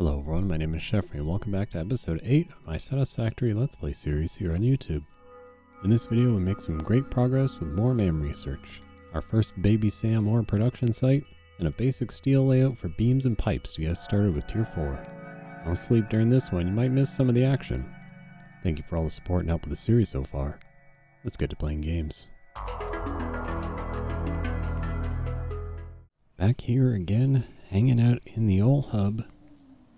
Hello everyone, my name is Jeffrey and welcome back to episode 8 of my Satisfactory Let's Play series here on YouTube. In this video we make some great progress with more MAM research, our first baby SAM ore production site, and a basic steel layout for beams and pipes to get us started with tier 4. Don't sleep during this one, you might miss some of the action. Thank you for all the support and help with the series so far. Let's get to playing games. Back here again, hanging out in the old hub.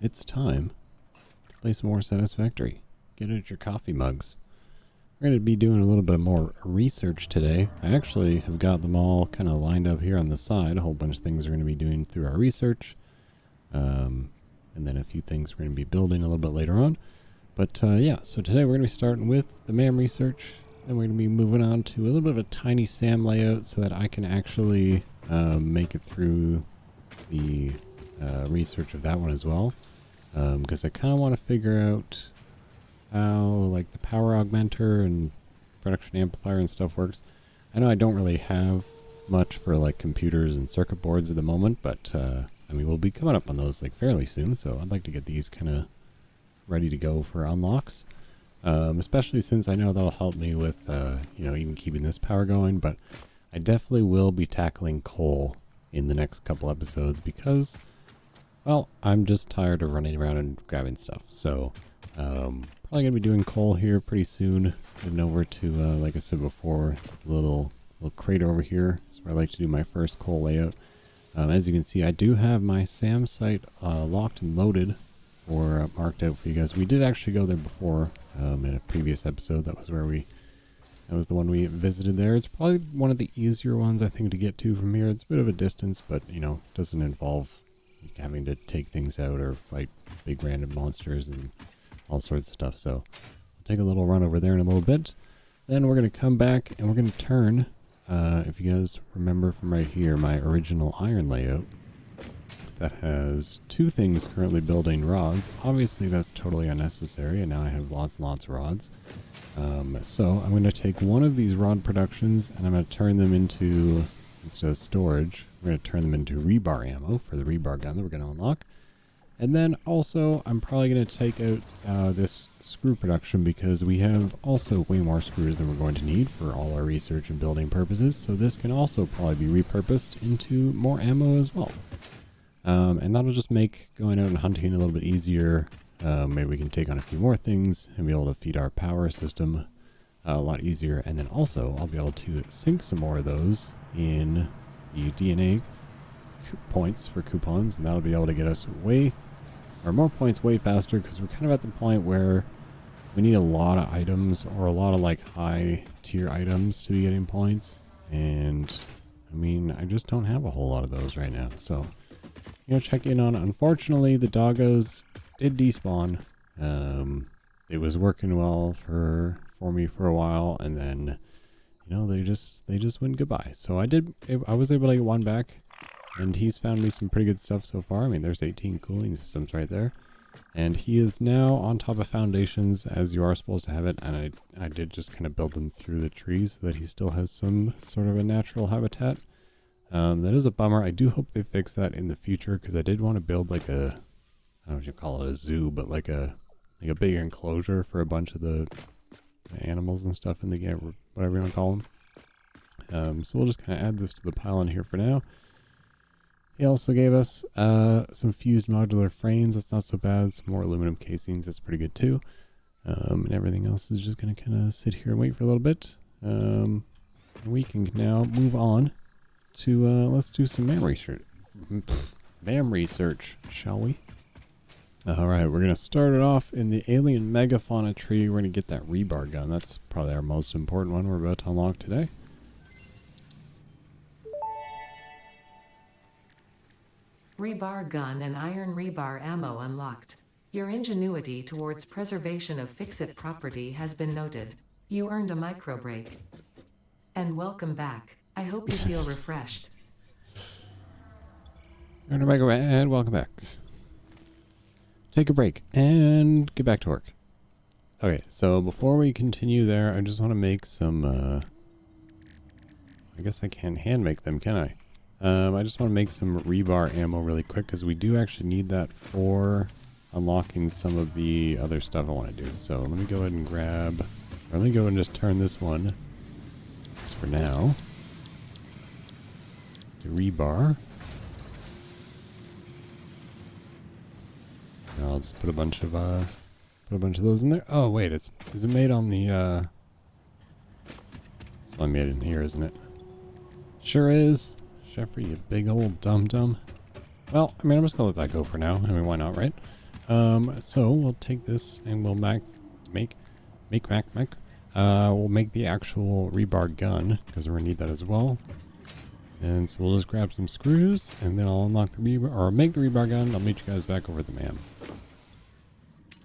It's time to play some more Satisfactory. Get out your coffee mugs. We're going to be doing a little bit more research today. I actually have got them all kind of lined up here on the side. A whole bunch of things we're going to be doing through our research. And then a few things we're going to be building a little bit later on. But yeah, so today we're going to be starting with the MAM research. Then we're going to be moving on to a little bit of a tiny SAM layout so that I can actually make it through the research of that one as well. Because I kind of want to figure out how like the power augmenter and production amplifier and stuff works. I know I don't really have much for like computers and circuit boards at the moment, but I mean we'll be coming up on those like fairly soon, so I'd like to get these kind of ready to go for unlocks, especially since I know that'll help me with you know, even keeping this power going. But I definitely will be tackling coal in the next couple episodes because, well, I'm just tired of running around and grabbing stuff. So, probably going to be doing coal here pretty soon. Heading over to, like I said before, the little crater over here. That's where I like to do my first coal layout. As you can see, I do have my SAM site locked and loaded or marked out for you guys. We did actually go there before in a previous episode. That was the one we visited there. It's probably one of the easier ones, I think, to get to from here. It's a bit of a distance, but, you know, doesn't involve having to take things out or fight big random monsters and all sorts of stuff. So we'll take a little run over there in a little bit. Then we're going to come back and we're going to turn, if you guys remember from right here, my original iron layout that has two things currently building rods. Obviously that's totally unnecessary, and now I have lots and lots of rods. So I'm going to take one of these rod productions and I'm going to turn them into, instead of storage, we're going to turn them into rebar ammo for the rebar gun that we're going to unlock. And then also I'm probably going to take out this screw production because we have also way more screws than we're going to need for all our research and building purposes. So this can also probably be repurposed into more ammo as well. And that'll just make going out and hunting a little bit easier. Maybe we can take on a few more things and be able to feed our power system a lot easier. And then also I'll be able to sink some more of those in the DNA points for coupons, and that'll be able to get us more points way faster, because we're kind of at the point where we need a lot of items or a lot of like high tier items to be getting points. And I mean, I just don't have a whole lot of those right now. So, you know, check in on, unfortunately the doggos did despawn. It was working well for me for a while, and then, you know, they just went goodbye. So I was able to get one back, and he's found me some pretty good stuff so far. I mean, there's 18 cooling systems right there, and he is now on top of foundations as you are supposed to have it. And I did just kind of build them through the trees so that he still has some sort of a natural habitat. That is a bummer. I do hope they fix that in the future, because I did want to build like a, I don't know if you call it a zoo, but like a big enclosure for a bunch of the animals and stuff in the game, whatever you want to call them. So we'll just kind of add this to the pile in here for now. He also gave us some fused modular frames. That's not so bad. Some more aluminum casings. That's pretty good too. And everything else is just going to kind of sit here and wait for a little bit. And we can now move on to, let's do some MAM research, shall we? Alright, we're going to start it off in the alien megafauna tree. We're going to get that rebar gun. That's probably our most important one we're about to unlock today. Rebar gun and iron rebar ammo unlocked. Your ingenuity towards preservation of FICSIT property has been noted. You earned a micro break. And welcome back. I hope you feel refreshed. Earned a micro break and welcome back. Take a break and get back to work. Okay, so before we continue there, I just want to make some, I guess I can't hand make them, can I? I just want to make some rebar ammo really quick, because we do actually need that for unlocking some of the other stuff I want to do. So let me go ahead and let me go ahead and just turn this one, just for now, to rebar. And I'll just put a bunch of those in there. Oh wait, is it made on the it's one made in here, isn't it? Sure is. Jeffrey, you big old dum-dum. Well, I mean, I'm just gonna let that go for now. I mean, why not, right? So we'll take this and we'll we'll make the actual rebar gun, because we're gonna need that as well. And so we'll just grab some screws and then I'll unlock the rebar, or make the rebar gun. I'll meet you guys back over at the MAM.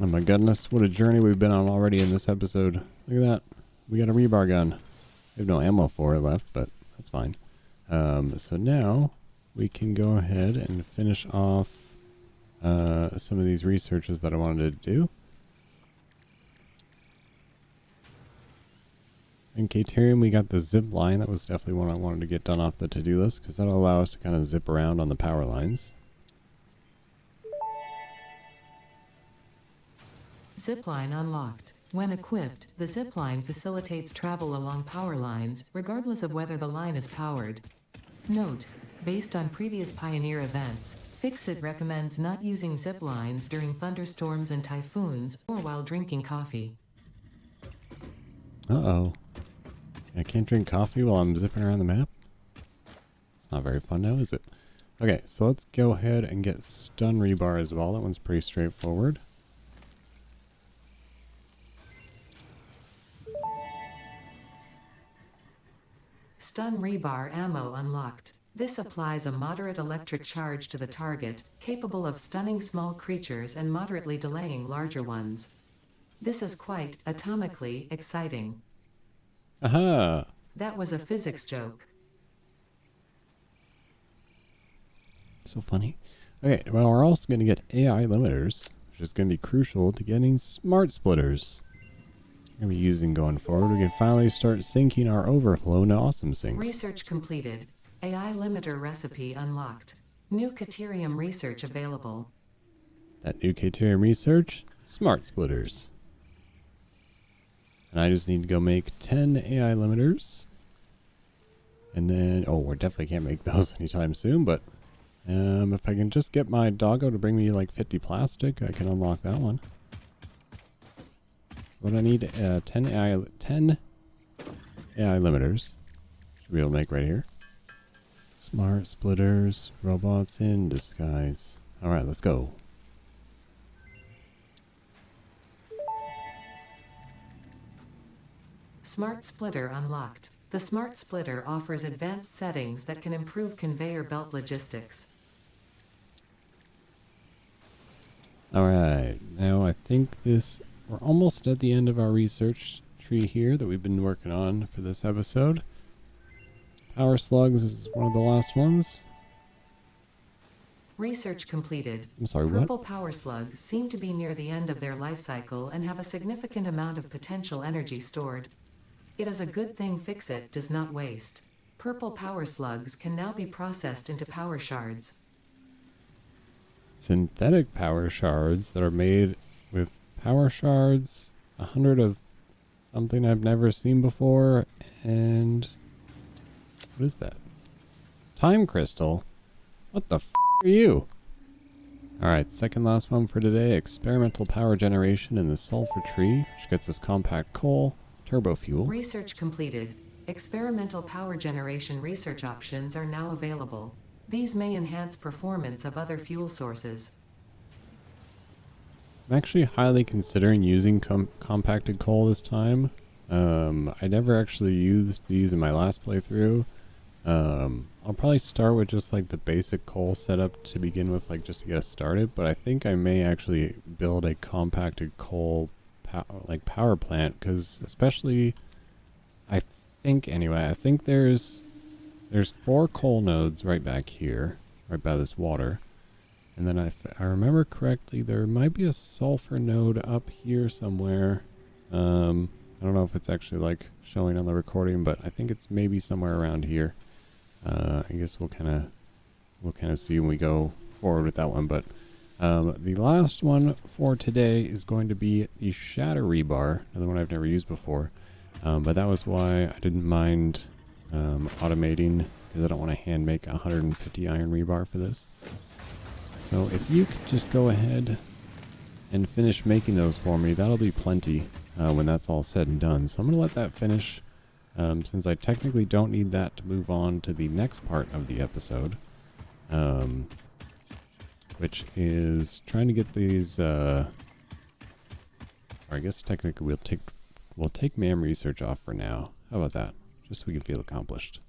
Oh my goodness, what a journey we've been on already in this episode. Look at that. We got a rebar gun. We have no ammo for it left, but that's fine. So now we can go ahead and finish off some of these researches that I wanted to do. In Caterium, we got the zip line. That was definitely one I wanted to get done off the to-do list, because that'll allow us to kind of zip around on the power lines. Zipline unlocked. When equipped, the zipline facilitates travel along power lines, regardless of whether the line is powered. Note: based on previous Pioneer events, FICSIT recommends not using ziplines during thunderstorms and typhoons, or while drinking coffee. Uh-oh. I can't drink coffee while I'm zipping around the map? It's not very fun now, is it? Okay, so let's go ahead and get stun rebar as well. That one's pretty straightforward. Stun rebar ammo unlocked. This applies a moderate electric charge to the target, capable of stunning small creatures and moderately delaying larger ones. This is quite atomically exciting. Aha! That was a physics joke. So funny. Okay, well, we're also going to get AI limiters, which is going to be crucial to getting smart splitters. We're going to be using going forward. We can finally start syncing our overflow into awesome syncs. Research completed. AI limiter recipe unlocked. New Caterium research available. That new Caterium research, smart splitters. And I just need to go make 10 AI limiters. And then, oh, we definitely can't make those anytime soon, but if I can just get my doggo to bring me like 50 plastic, I can unlock that one. What I need, 10 AI limiters. Should be able to make right here. Smart splitters, robots in disguise. Alright, let's go. Smart splitter unlocked. The smart splitter offers advanced settings that can improve conveyor belt logistics. Alright, now I think we're almost at the end of our research tree here that we've been working on for this episode. Power slugs is one of the last ones. Research completed. I'm sorry, what? Purple power slugs seem to be near the end of their life cycle and have a significant amount of potential energy stored. It is a good thing FICSIT does not waste. Purple power slugs can now be processed into power shards. Synthetic power shards that are made with power shards, 100 of something I've never seen before, and what is that? Time crystal? What the f are you? Alright, second last one for today, experimental power generation in the sulfur tree, which gets us compact coal, turbo fuel. Research completed. Experimental power generation research options are now available. These may enhance performance of other fuel sources. I'm actually highly considering using compacted coal this time. I never actually used these in my last playthrough. I'll probably start with just like the basic coal setup to begin with, like just to get us started, but I think I may actually build a compacted coal power plant, because especially I think there's 4 coal nodes right back here, right by this water. And then if I remember correctly, there might be a sulfur node up here somewhere. I don't know if it's actually like showing on the recording, but I think it's maybe somewhere around here. I guess we'll kind of see when we go forward with that one. But The last one for today is going to be the Shatter Rebar, another one I've never used before. But that was why I didn't mind automating, because I don't want to hand make 150 iron rebar for this. So if you could just go ahead and finish making those for me, that'll be plenty when that's all said and done. So I'm going to let that finish, since I technically don't need that to move on to the next part of the episode, which is trying to get these, or I guess technically we'll take MAM research off for now. How about that? Just so we can feel accomplished.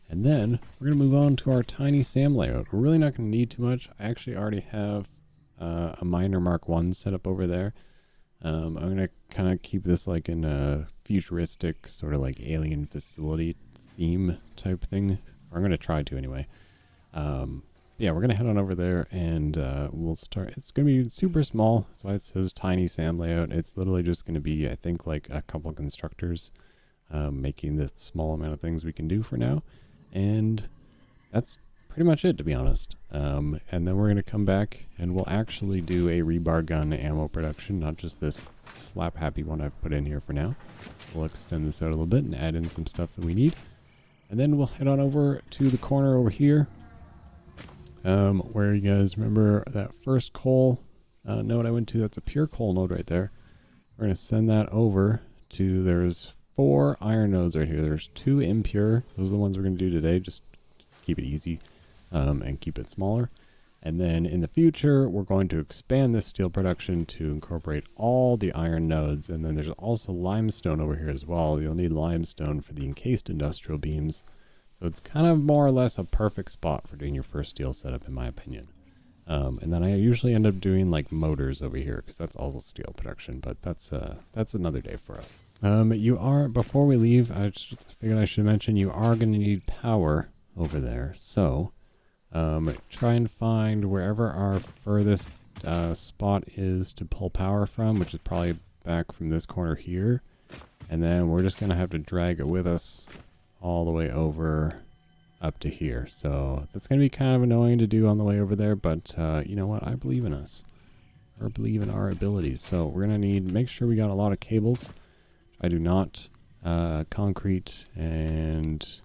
And then we're going to move on to our tiny SAM layout. We're really not going to need too much. I actually already have a miner Mark 1 set up over there. I'm going to kind of keep this like in a futuristic sort of like alien facility theme type thing. Or I'm going to try to anyway. Yeah, we're going to head on over there and we'll start. It's going to be super small. That's why it says tiny SAM layout. It's literally just going to be, I think, like a couple of constructors making the small amount of things we can do for now. And that's pretty much it, to be honest. And then we're going to come back and we'll actually do a rebar gun ammo production, not just this slap happy one I've put in here for now. We'll extend this out a little bit and add in some stuff that we need. And then we'll head on over to the corner over here, where you guys remember that first coal node I went to. That's a pure coal node right there. We're going to send that over to, there's 4 iron nodes right here. There's 2 impure. Those are the ones we're going to do today. Just keep it easy and keep it smaller. And then in the future, we're going to expand this steel production to incorporate all the iron nodes. And then there's also limestone over here as well. You'll need limestone for the encased industrial beams. So it's kind of more or less a perfect spot for doing your first steel setup, in my opinion. And then I usually end up doing like motors over here because that's also steel production, but that's another day for us. Before we leave, I just figured I should mention you are going to need power over there. So try and find wherever our furthest spot is to pull power from, which is probably back from this corner here. And then we're just going to have to drag it with us all the way over up to here. So that's going to be kind of annoying to do on the way over there, but you know what? I believe in us. Or believe in our abilities. So we're going to make sure we got a lot of cables. I do not. Concrete and...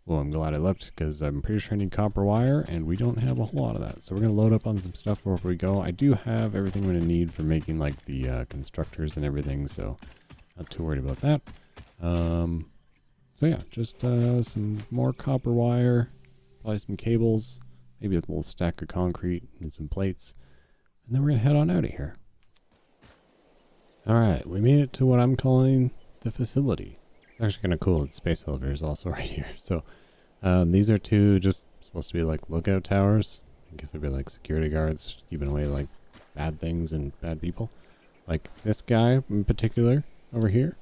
Well, I'm glad I looked because I'm pretty sure I need copper wire and we don't have a whole lot of that. So we're going to load up on some stuff before we go. I do have everything I'm going to need for making like the constructors and everything, so not too worried about that. So yeah, just some more copper wire, probably some cables, maybe a little stack of concrete and some plates. And then we're going to head on out of here. Alright, we made it to what I'm calling the facility. It's actually kind of cool. The space elevator is also right here. So these are 2 just supposed to be like lookout towers. I guess they'd be like security guards keeping away like bad things and bad people. Like this guy in particular over here.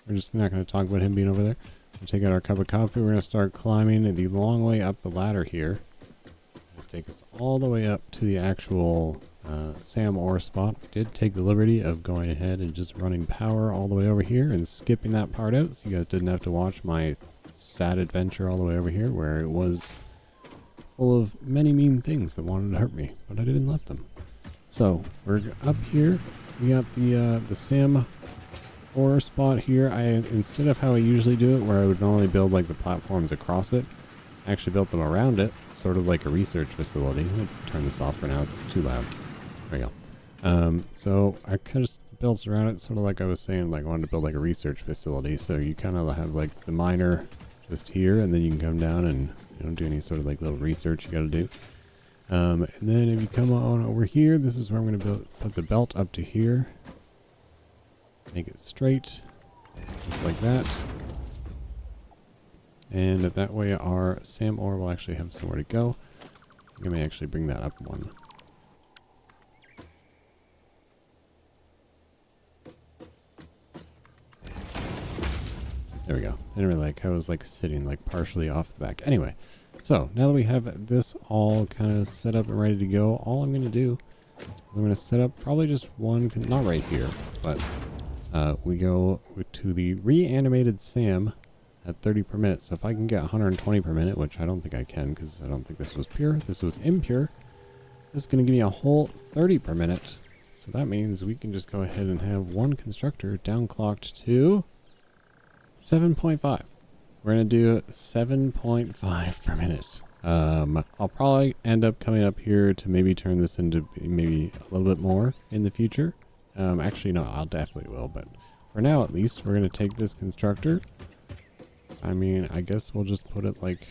We're just not going to talk about him being over there. We'll take out our cup of coffee. We're going to start climbing the long way up the ladder here. It'll take us all the way up to the actual SAM ore spot. I did take the liberty of going ahead and just running power all the way over here and skipping that part out, so you guys didn't have to watch my sad adventure all the way over here where it was full of many mean things that wanted to hurt me, but I didn't let them. So we're up here. We got the SAM ore spot here. Instead of how I usually do it, where I would normally build like the platforms across it, I actually built them around it, sort of like a research facility. Let me turn this off for now, it's too loud. There we go. So I kind of just built around it, sort of like I was saying, like I wanted to build like a research facility. So you kind of have like the miner just here, and then you can come down and do any sort of like little research you got to do. And then if you come on over here, this is where I'm going to put the belt up to here. Make it straight, just like that. And that way our SAM ore will actually have somewhere to go. Let me actually bring that up one. There we go. I didn't really I was like sitting like partially off the back. Anyway, so now that we have this all kind of set up and ready to go, all I'm going to do is I'm going to set up probably just one, not right here, but we go to the reanimated SAM at 30 per minute. So if I can get 120 per minute, which I don't think I can because I don't think this was pure, this was impure, This is going to give me a whole 30 per minute. So that means we can just go ahead and have one constructor downclocked to 7.5. We're going to do 7.5 per minute. I'll probably end up coming up here to maybe turn this into maybe a little bit more in the future. Actually, no, I'll definitely will. But for now, at least, we're going to take this constructor. I mean, I guess we'll just put it like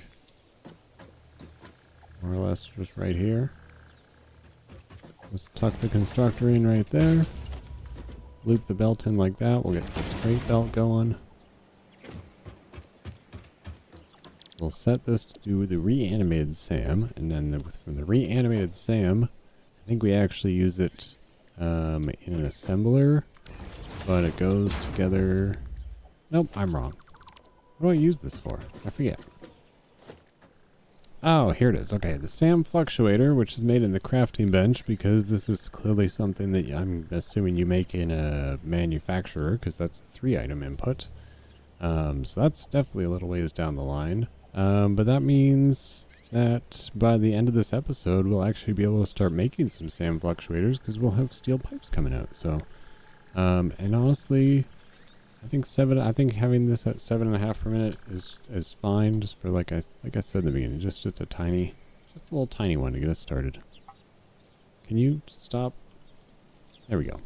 more or less just right here. Let's tuck the constructor in right there. Loop the belt in like that. We'll get the straight belt going. So we'll set this to do the reanimated SAM. And then from the reanimated SAM, I think we actually use it in an assembler. But it goes together. Nope, I'm wrong. What do I use this for? I forget. Oh, here it is. Okay, the SAM fluctuator, which is made in the crafting bench, because this is clearly something that I'm assuming you make in a manufacturer, because that's a 3-item input. So that's definitely a little ways down the line. But that means that by the end of this episode, we'll actually be able to start making some SAM fluctuators, because we'll have steel pipes coming out. So, and honestly, I think having this at 7.5 per minute is fine, just for like I said in the beginning, just a little tiny one to get us started. Can you stop? There we go.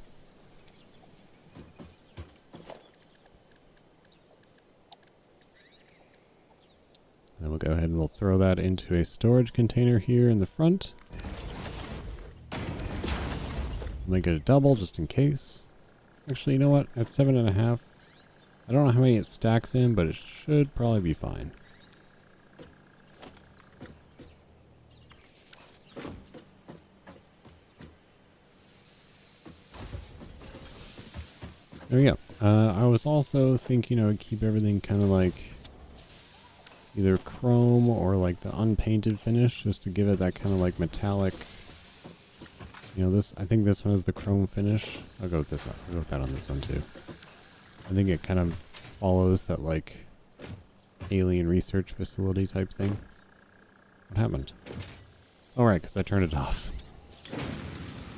And then we'll go ahead and we'll throw that into a storage container here in the front. Make it a double just in case. Actually, you know what? At 7.5. I don't know how many it stacks in, but it should probably be fine. There we go. I was also thinking I would keep everything kind of like either chrome or like the unpainted finish, just to give it that kind of like metallic. You know, I think this one is the chrome finish. I'll go with this. I'll go with that on this one too. I think it kind of follows that like alien research facility type thing. What happened? Oh, right, because I turned it off.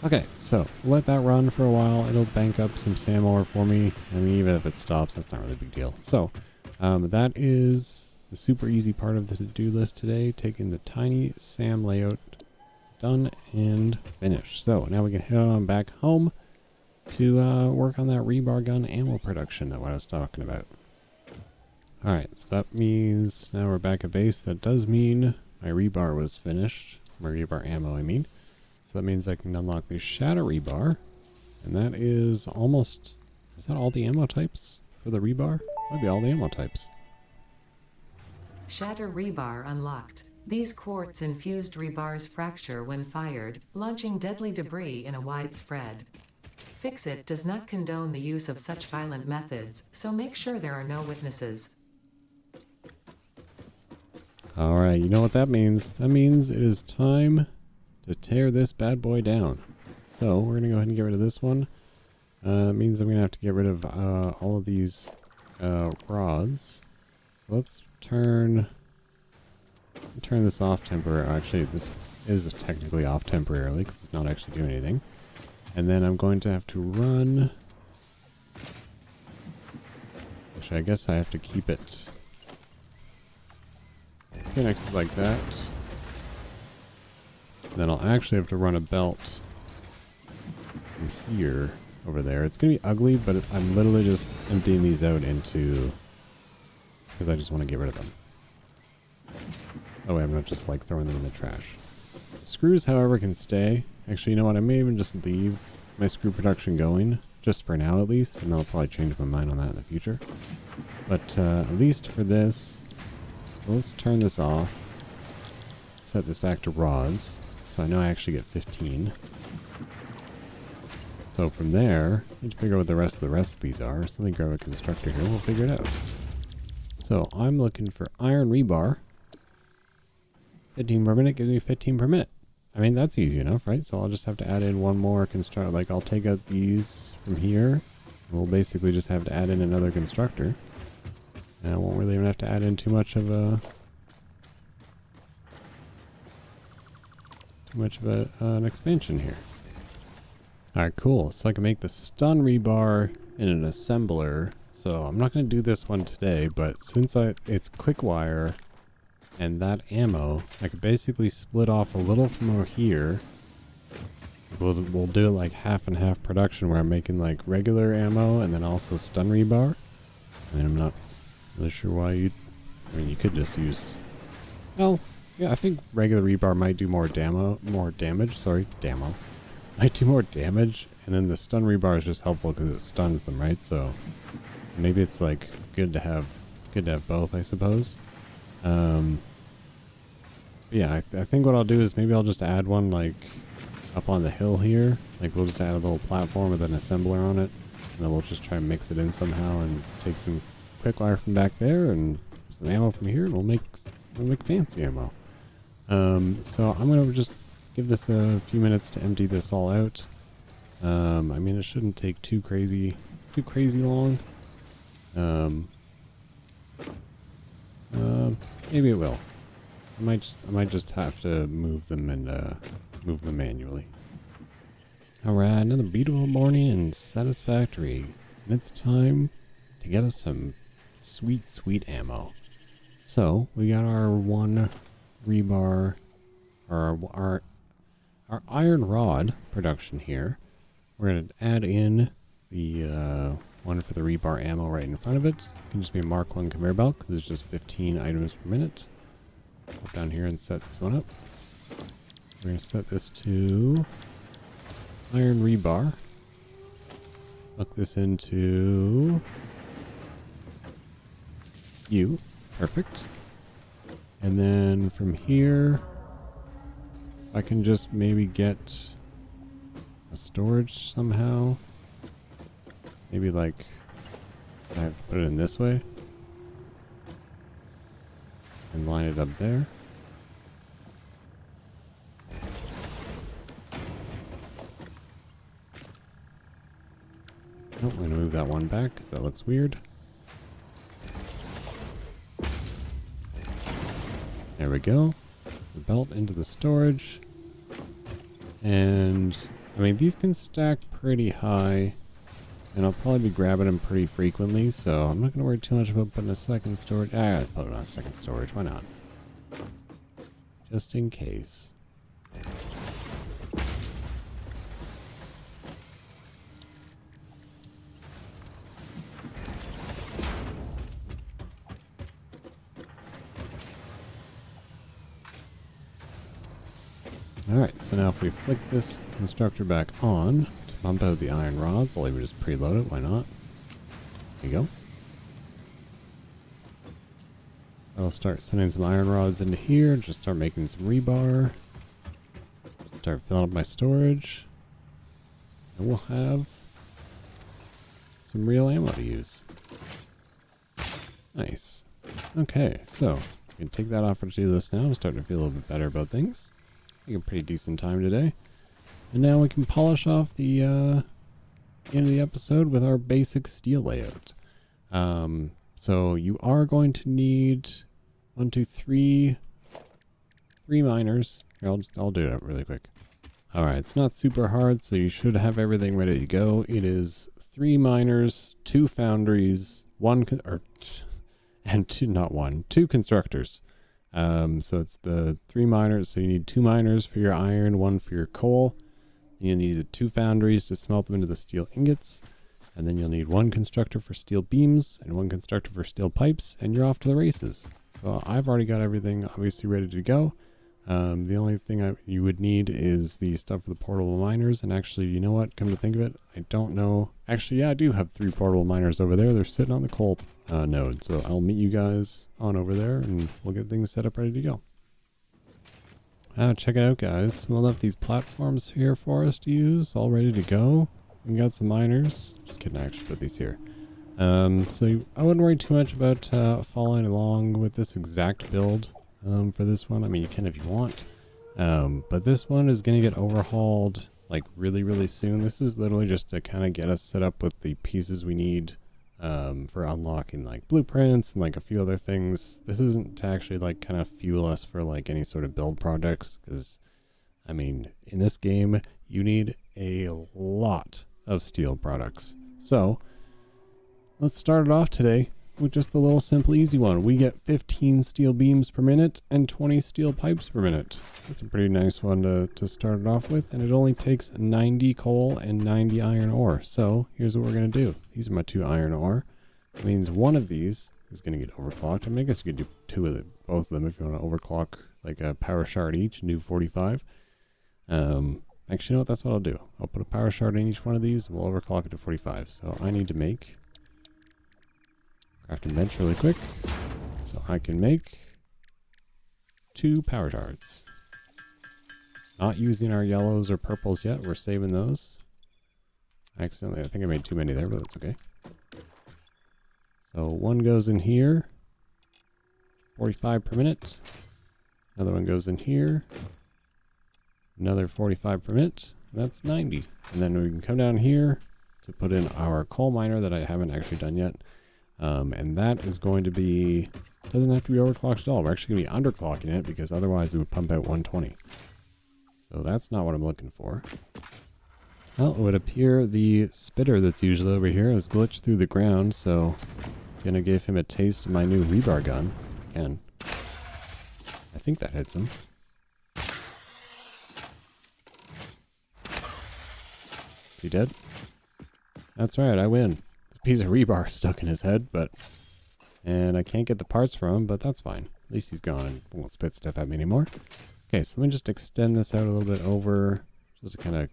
Okay, so let that run for a while. It'll bank up some SAM ore for me. I mean, even if it stops, that's not really a big deal. So that is the super easy part of the to-do list today. Taking the tiny SAM layout done and finished. So now we can head on back home to work on that rebar gun ammo production that I was talking about. Alright, so that means now we're back at base. That does mean my rebar was finished. My rebar ammo, I mean. So that means I can unlock the shatter rebar. And that is almost... Is that all the ammo types for the rebar? Might be all the ammo types. Shatter rebar unlocked. These quartz-infused rebars fracture when fired, launching deadly debris in a wide spread. FICSIT does not condone the use of such violent methods, so make sure there are no witnesses. Alright, you know what that means. That means it is time to tear this bad boy down. So, we're going to go ahead and get rid of this one. It means I'm going to have to get rid of all of these rods. So let's turn this off temporarily. Actually, this is technically off temporarily because it's not actually doing anything. And then I'm going to have to run... Actually, I guess I have to keep it connected like that. Then I'll actually have to run a belt from here over there. It's going to be ugly, but I'm literally just emptying these out into... because I just want to get rid of them. That way I'm not just like throwing them in the trash. The screws, however, can stay. Actually, you know what? I may even just leave my screw production going, just for now at least, and then I'll probably change my mind on that in the future. But at least for this, let's turn this off. Set this back to rods, so I know I actually get 15. So from there, I need to figure out what the rest of the recipes are. So let me grab a constructor here, we'll figure it out. So I'm looking for iron rebar. 15 per minute gives me 15 per minute. I mean, that's easy enough, right? So I'll just have to add in one more constructor. Like, I'll take out these from here. And we'll basically just have to add in another constructor. And I won't really even have to add in too much of a... too much of an expansion here. Alright, cool. So I can make the stun rebar in an assembler. So I'm not going to do this one today, but since it's quick wire and that ammo, I could basically split off a little from over here. We'll do it like half and half production where I'm making like regular ammo and then also stun rebar. And I'm not really sure why you could just use, well, yeah, I think regular rebar might do more damage, sorry, might do more damage, and then the stun rebar is just helpful because it stuns them, right? So maybe it's like good to have both, I suppose. Yeah, I think what I'll do is maybe I'll just add one like up on the hill here. Like we'll just add a little platform with an assembler on it, and then we'll just try and mix it in somehow and take some quick wire from back there and some ammo from here, and we'll make fancy ammo. So I'm gonna just give this a few minutes to empty this all out. I mean, it shouldn't take too crazy long. Maybe it will. I might just have to move them and move them manually. Alright, another beautiful morning in Satisfactory, and it's time to get us some sweet ammo. So we got our one rebar, or our iron rod production here. We're going to add in the one for the rebar ammo right in front of it. It can just be a Mark 1 conveyor belt because it's just 15 items per minute. Go down here and set this one up. We're going to set this to iron rebar. Hook this into U. Perfect. And then from here, I can just maybe get a storage somehow. Maybe like I have to put it in this way and line it up there. Oh, I'm going to move that one back because that looks weird. There we go. The belt into the storage. And, I mean, these can stack pretty high. And I'll probably be grabbing them pretty frequently, so I'm not going to worry too much about putting a second storage. I gotta put it on a second storage. Why not? Just in case. Alright, so now if we flick this constructor back on to pump out the iron rods, I'll even just preload it, why not? There you go. I'll start sending some iron rods into here, just start making some rebar. Start filling up my storage. And we'll have some real ammo to use. Nice. Okay, so we can take that off for to do this now. I'm starting to feel a little bit better about things. A pretty decent time today. And now we can polish off the end of the episode with our basic steel layout. So you are going to need 3 miners. Here, I'll do it really quick. Alright, it's not super hard, so you should have everything ready to go. It is 3 miners, 2 foundries, 2 constructors. So it's the 3 miners, so you need 2 miners for your iron, 1 for your coal. You need the 2 foundries to smelt them into the steel ingots, and then you'll need 1 constructor for steel beams and 1 constructor for steel pipes, and you're off to the races. So I've already got everything obviously ready to go. The only thing you would need is the stuff for the portable miners, and actually, you know what, come to think of it, I don't know. Actually, yeah, I do have 3 portable miners over there. They're sitting on the coal node, so I'll meet you guys on over there, and we'll get things set up ready to go. Check it out, guys. We'll have these platforms here for us to use, all ready to go. We got some miners. Just kidding, I actually put these here. So I wouldn't worry too much about following along with this exact build for this one. I mean, you can if you want. But this one is going to get overhauled like really soon. This is literally just to kind of get us set up with the pieces we need for unlocking like blueprints and like a few other things. This isn't to actually like kind of fuel us for like any sort of build projects, because I mean, in this game, you need a lot of steel products. So, let's start it off today with just the little simple easy one. We get 15 steel beams per minute and 20 steel pipes per minute. That's a pretty nice one to start it off with, and it only takes 90 coal and 90 iron ore. So here's what we're going to do. These are my 2 iron ore. That means one of these is going to get overclocked. I mean, I guess you could do both of them if you want to overclock like a power shard each and do 45. Actually, you know what? That's what I'll do. I'll put a power shard in each one of these and we'll overclock it to 45. So I need to make crafting bench really quick so I can make 2 power shards. Not using our yellows or purples yet. We're saving those. I think I made too many there, but that's okay. So one goes in here, 45 per minute. Another one goes in here, another 45 per minute. And that's 90. And then we can come down here to put in our coal miner that I haven't actually done yet. And that is going to be, doesn't have to be overclocked at all. We're actually going to be underclocking it because otherwise it would pump out 120. So that's not what I'm looking for. Well, it would appear the spitter that's usually over here has glitched through the ground, so I'm going to give him a taste of my new Rebar gun. Again, I think that hits him. Is he dead? That's right, I win. A piece of rebar stuck in his head, and I can't get the parts from him, but that's fine. At least he's gone and won't spit stuff at me anymore. Okay, so let me just extend this out a little bit over, just to kind of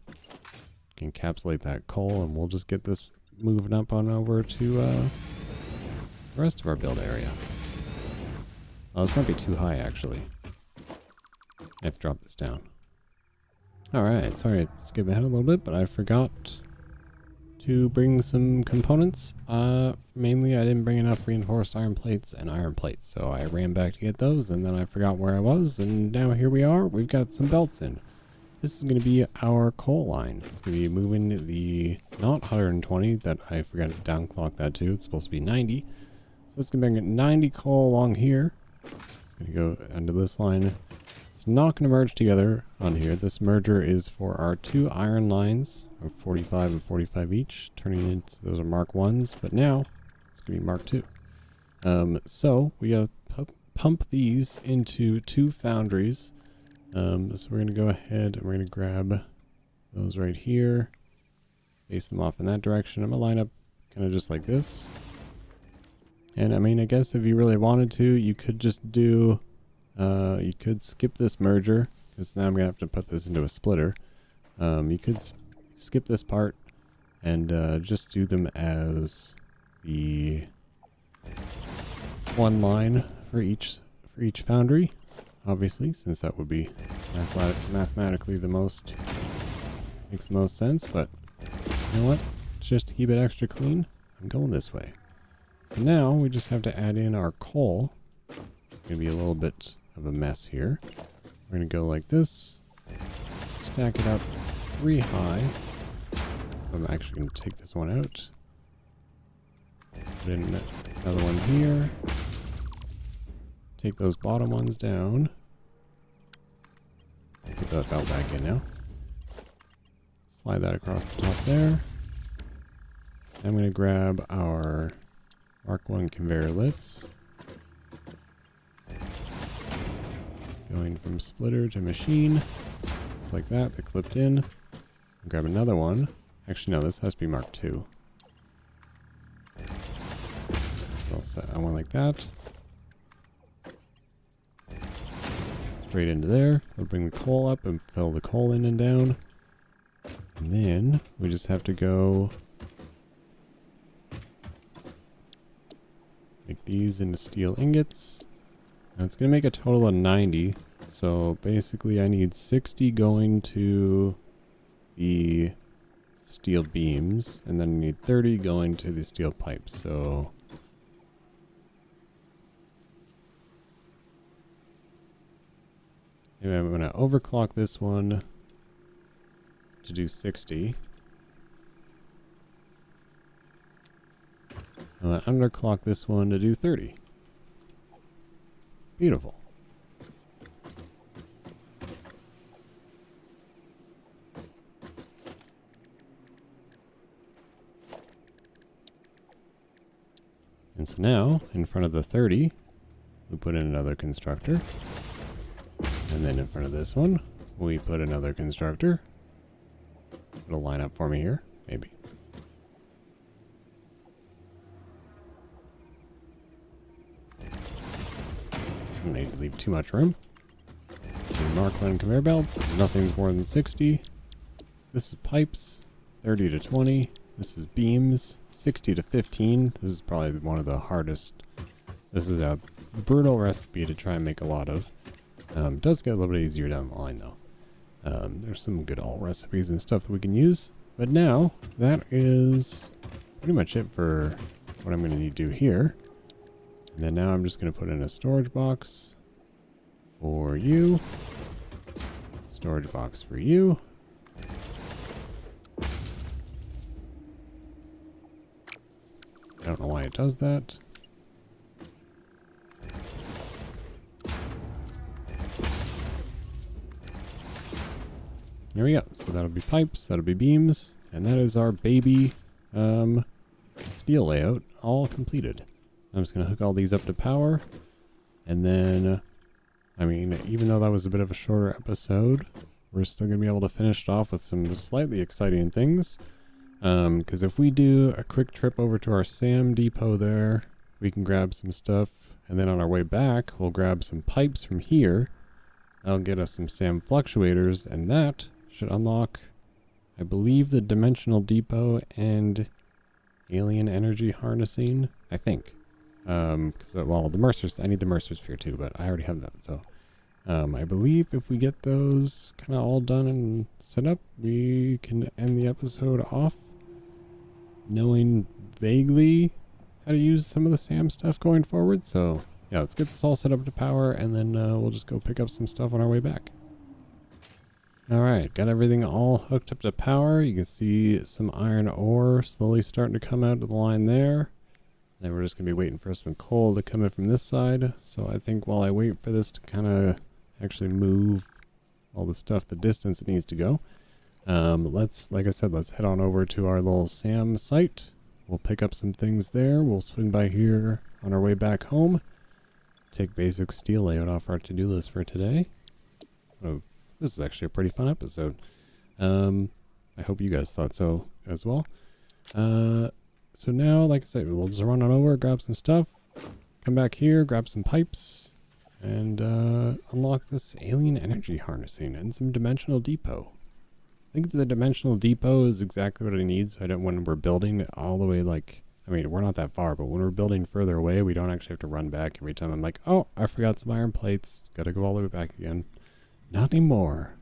encapsulate that coal, and we'll just get this moving up on over to the rest of our build area. Oh, this might be too high, actually. I have to drop this down. Alright, sorry I skipped ahead a little bit, but I forgot to bring some components. Mainly I didn't bring enough reinforced iron plates and iron plates, so I ran back to get those, and then I forgot where I was, and now here we are. We've got some belts in. This is going to be our coal line. It's going to be moving the, not 120, that I forgot to downclock that too. It's supposed to be 90. So it's going to bring 90 coal along here. It's going to go under this line. It's not going to merge together on here. This merger is for our 2 iron lines of 45 and 45 each, turning into, those are Mark 1s, but now it's going to be Mark 2. So we got to pump these into 2 foundries. So we're going to go ahead and we're going to grab those right here, face them off in that direction. I'm going to line up kind of just like this. And I mean, I guess if you really wanted to, you could just do, you could skip this merger, because now I'm going to have to put this into a splitter. You could skip this part and just do them as the one line for each foundry. Obviously, since that would be mathematically makes the most sense, but you know what? Just to keep it extra clean, I'm going this way. So now we just have to add in our coal. It's going to be a little bit of a mess here. We're going to go like this, stack it up 3 high. I'm actually going to take this one out. Put in another one here. Take those bottom ones down. Put that belt back in now. Slide that across the top there. I'm going to grab our Mark 1 conveyor lifts. Going from splitter to machine. Just like that, they're clipped in. I'll grab another one. Actually, no, this has to be Mark 2. I'll set one like that. Straight into there. We'll bring the coal up and fill the coal in and down. And then we just have to go make these into steel ingots. And it's going to make a total of 90. So basically I need 60 going to the steel beams, and then I need 30 going to the steel pipes. So anyway, I'm going to overclock this one to do 60. I'm going to underclock this one to do 30. Beautiful. And so now, in front of the 30, we put in another constructor. And then in front of this one, we put another constructor. It'll line up for me here, maybe. Don't need to leave too much room. Mark line conveyor belts, nothing's more than 60. This is pipes, 30 to 20. This is beams, 60 to 15. This is probably one of the hardest. This is a brutal recipe to try and make a lot of. It does get a little bit easier down the line though. There's some good alt recipes and stuff that we can use. But now, that is pretty much it for what I'm going to need to do here. And then now I'm just going to put in a storage box for you. Storage box for you. I don't know why it does that. There we go. So that'll be pipes, that'll be beams, and that is our baby steel layout all completed. I'm just going to hook all these up to power, and then, I mean, even though that was a bit of a shorter episode, we're still going to be able to finish it off with some slightly exciting things. Because if we do a quick trip over to our SAM depot there, we can grab some stuff, and then on our way back, we'll grab some pipes from here. That'll get us some SAM fluctuators, and that should unlock, I believe, the dimensional depot and alien energy harnessing, I think. Because, well, the Mercer's, I need the Mercer sphere too, but I already have that, so. I believe if we get those kind of all done and set up, we can end the episode off knowing vaguely how to use some of the SAM stuff going forward. So, yeah, let's get this all set up to power, and then we'll just go pick up some stuff on our way back. Alright, got everything all hooked up to power. You can see some iron ore slowly starting to come out of the line there. Then we're just going to be waiting for some coal to come in from this side. So I think while I wait for this to kind of actually move all the stuff the distance it needs to go, like I said, let's head on over to our little SAM site. We'll pick up some things there. We'll swing by here on our way back home. Take basic steel layout off our to-do list for today. Oh, this is actually a pretty fun episode. I hope you guys thought so as well. So now, like I said, we'll just run on over, grab some stuff, come back here, grab some pipes, and unlock this alien energy harnessing and some dimensional depot. I think the dimensional depot is exactly what I need, so I don't, when we're building all the way, like, I mean, we're not that far, but when we're building further away, we don't actually have to run back every time. I'm like, oh, I forgot some iron plates. Gotta go all the way back again. Not anymore.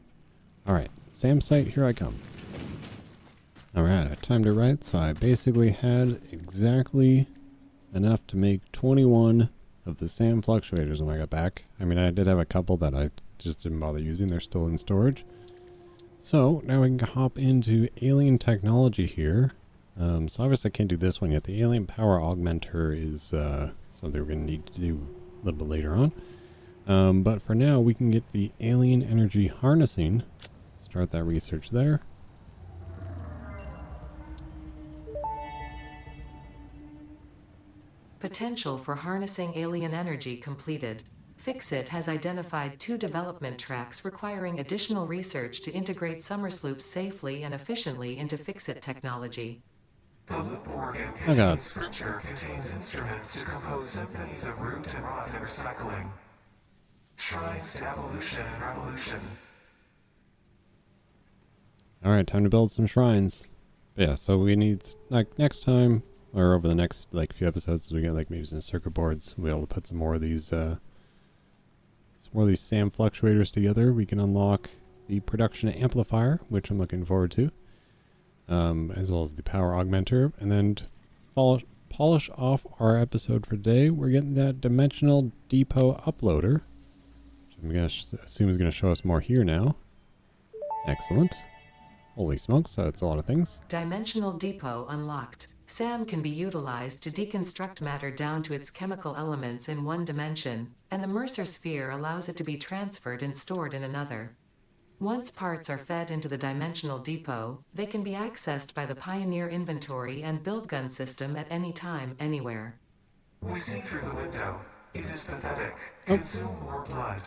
Alright, SAM site, here I come. Alright, I timed it right, so I basically had exactly enough to make 21 of the SAM fluctuators when I got back. I mean, I did have a couple that I just didn't bother using. They're still in storage. So, now we can hop into alien technology here. So obviously I can't do this one yet. The alien power augmenter is something we're going to need to do a little bit later on. But for now, we can get the alien energy harnessing. Start that research there. Potential for harnessing alien energy completed. FICSIT has identified 2 development tracks requiring additional research to integrate Somersloops safely and efficiently into FICSIT technology. The loop organ God. structure contains instruments to compose symphonies of root and rot and recycling. Shrines to evolution and revolution. Alright, time to build some shrines. But yeah, so we need, like, next time, or over the next, like, few episodes, we get, like, maybe some circuit boards. We'll be able to put some more of these SAM fluctuators together. We can unlock the production amplifier, which I'm looking forward to. As well as the power augmenter. And then to polish off our episode for today, we're getting that dimensional depot uploader, which I'm going to assume is going to show us more here now. Excellent. Holy smokes, that's a lot of things. Dimensional depot unlocked. SAM can be utilized to deconstruct matter down to its chemical elements in one dimension, and the Mercer sphere allows it to be transferred and stored in another. Once parts are fed into the dimensional depot, they can be accessed by the Pioneer inventory and build gun system at any time, anywhere. We see through the window. It is pathetic. Oh. Consume more blood.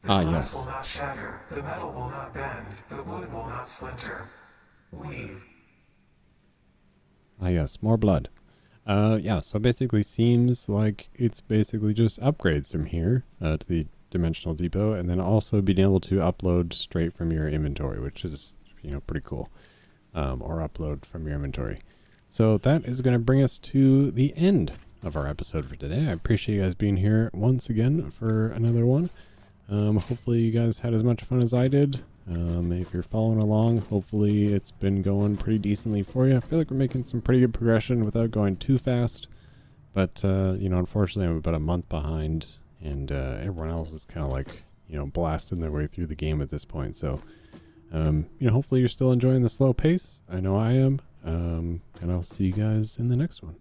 The Ah, glass yes. will not shatter. The metal will not bend. The wood will not splinter. Weave. Ah, yes, more blood. Yeah, so basically seems like it's basically just upgrades from here to the Dimensional Depot, and then also being able to upload straight from your inventory, which is, pretty cool. Or upload from your inventory. So that is going to bring us to the end of our episode for today. I appreciate you guys being here once again for another one. Hopefully you guys had as much fun as I did. If you're following along, hopefully it's been going pretty decently for you. I feel like we're making some pretty good progression without going too fast. But, unfortunately I'm about a month behind, and everyone else is kind of like, blasting their way through the game at this point. So, hopefully you're still enjoying the slow pace. I know I am. And I'll see you guys in the next one.